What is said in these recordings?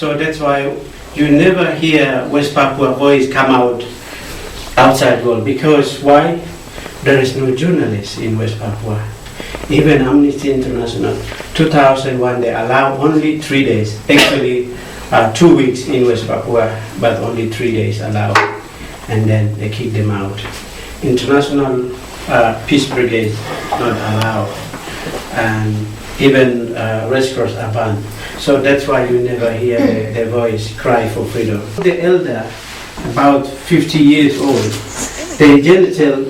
So that's why you never hear West Papua voice come out outside world. Because why? There is no journalists in West Papua. Even Amnesty International, 2001, they allow only 3 days. Actually, 2 weeks in West Papua, but only 3 days allowed. And then they kick them out. International Peace Brigade not allowed. And even Red Cross are banned. So that's why you never hear their voice cry for freedom. The elder, about 50 years old, their genital,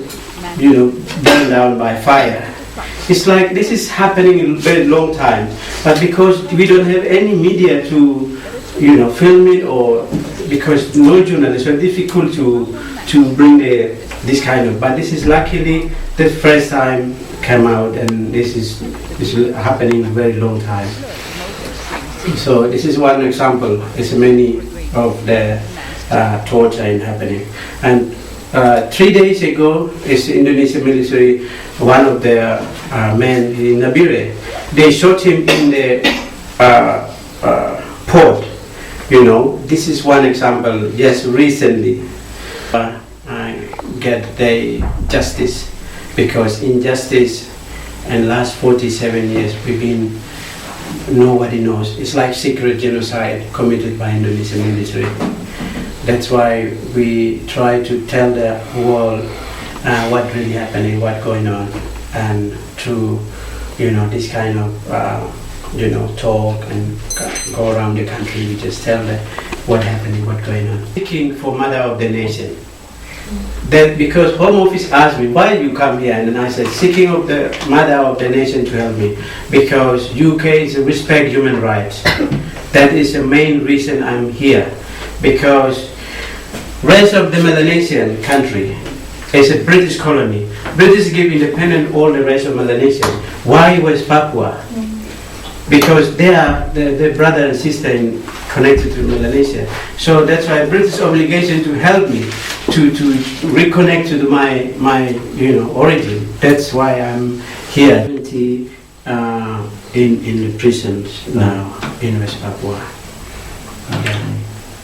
burned down by fire. It's like this is happening in a very long time, but because we don't have any media to, film it, or because no journalists, so difficult to bring this kind of. But this is luckily the first time came out, and this is happening a very long time. So this is one example. There's many of the torture happening. And 3 days ago, is Indonesian military, one of their men in Nabire, they shot him in the port. This is one example. Just recently, get the justice, because injustice in last 47 years nobody knows. It's like secret genocide committed by Indonesian military. That's why we try to tell the world what really happening, what's going on, and through this kind of talk and go around the country, we just tell them what's happening, what's going on. Speaking for Mother of the Nation. That because Home Office asked me, why you come here? And I said, seeking of the Mother of the Nation to help me. Because UK is respect human rights. That is the main reason I'm here. Because rest of the Melanesian country is a British colony. British give independence all the rest of Melanesia. Why West Papua? Because they are the brother and sister connected to Melanesia. So that's why British obligation to help me to reconnect to my origin. That's why I'm here. In the prisons now in West Papua.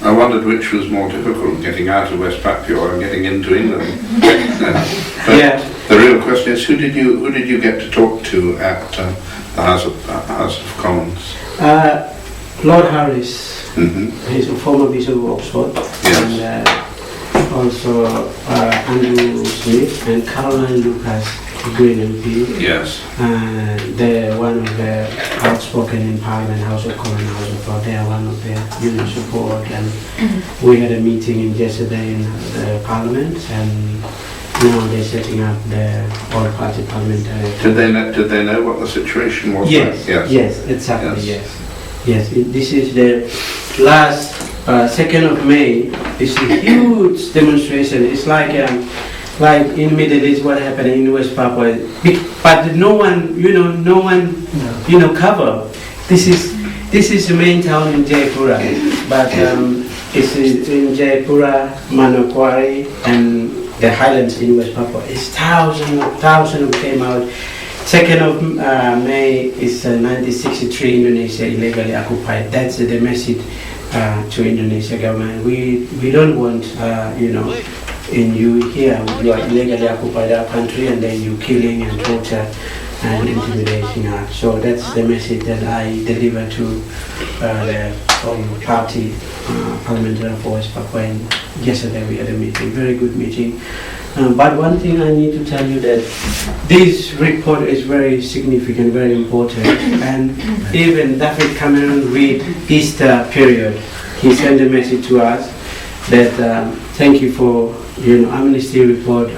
I wondered which was more difficult, getting out of West Papua and getting into England. But the real question is, who did you get to talk to at the House of Commons? Lord Harris, he's a former Bishop of Oxford, and also Andrew Smith and Caroline Lucas, Green MP. Yes. They're one of the outspoken in Parliament, House of Commons, House of Lords. They are one of the union support, and we had a meeting yesterday in the Parliament, and now they're setting up the all-party parliamentary. Did they know what the situation was? Yes. Like? Yes, exactly. Yes. This is the last 2nd of May. It's a huge demonstration. It's like in Middle East, what happened in West Papua, but no one cover. This is the main town in Jayapura, but it's in Jayapura, Manokwari, and the highlands in West Papua. It's thousands came out. 2nd of May is 1963. Indonesia illegally occupied. That's the message to Indonesia government. We don't want in you here, you are illegally occupied our country, and then you killing and torture and intimidating us. So that's the message that I deliver to the party parliamentary for West Papua. And yesterday we had a meeting, very good meeting. But one thing I need to tell you that this report is very significant, very important, and even David Cameron read Easter period. He sent a message to us that thank you for Amnesty report.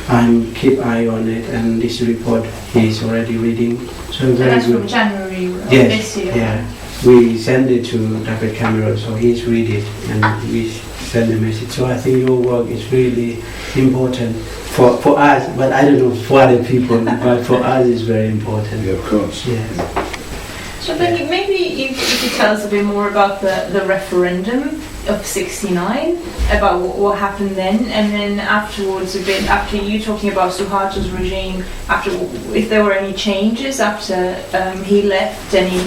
I'm keep eye on it, and this report he's already reading. So very that's good. From January of Yes, this year. yeah. We send it to David Cameron, so he's read it, and we send a message. So I think your work is really important for us, but I don't know for other people, but for us it's very important. Yeah, of course. Yeah. So then maybe you could tell us a bit more about the referendum of '69, about what happened then, and then afterwards a bit, after you talking about Suharto's regime, after if there were any changes after he left, any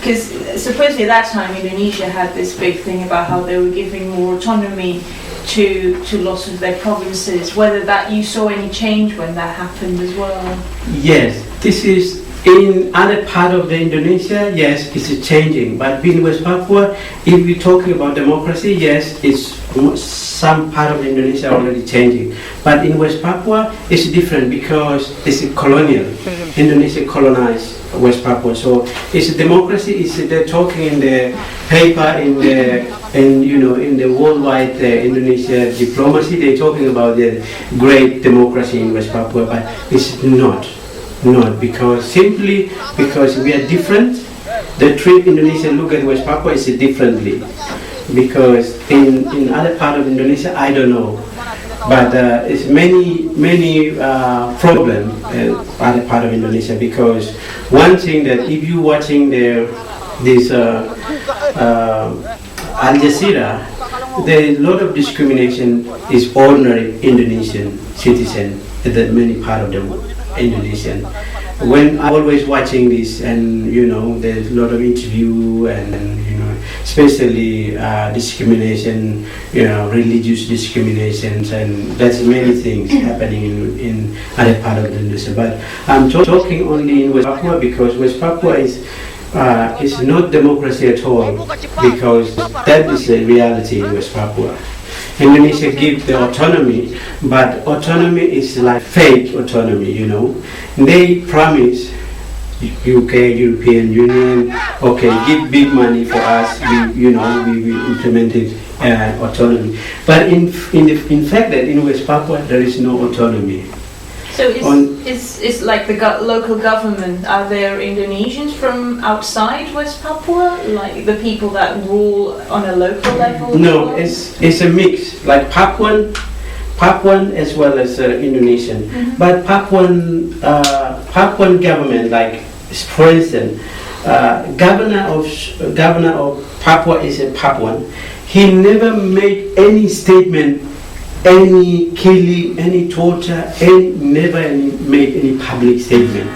because supposedly at that time Indonesia had this big thing about how they were giving more autonomy to lots of their provinces, whether that you saw any change when that happened as well. Yes, this is in other part of the Indonesia, yes, it's changing. But in West Papua, if we're talking about democracy, yes, it's some part of Indonesia already changing. But in West Papua, it's different because it's colonial. Indonesia colonized West Papua, so it's a democracy. It's they're talking in the paper in the worldwide Indonesia diplomacy. They're talking about the great democracy in West Papua, but it's not because we are different. The treat Indonesia look at West Papua is differently because in other part of Indonesia I don't know. But it's many problem other part of Indonesia, because one thing that if you watching this Al Jazeera, there is a lot of discrimination is ordinary Indonesian citizen in that many part of the Indonesian. When I'm always watching this, and there's a lot of interview and especially discrimination, religious discriminations, and that's many things happening in other part of Indonesia. But I'm talking only in West Papua because West Papua is not democracy at all, because that is the reality in West Papua. Indonesia gives the autonomy, but autonomy is like fake autonomy, They promise UK, European Union, okay, give big money for us, we implemented autonomy. But in fact that in West Papua there is no autonomy. So it's like the local government, are there Indonesians from outside West Papua, like the people that rule on a local level? No, it's a mix, like Papuan as well as Indonesian. Mm-hmm. But Papuan government, like for instance, governor of Papua is a Papuan. He never made any statement, any killing, any torture, never made any public statement.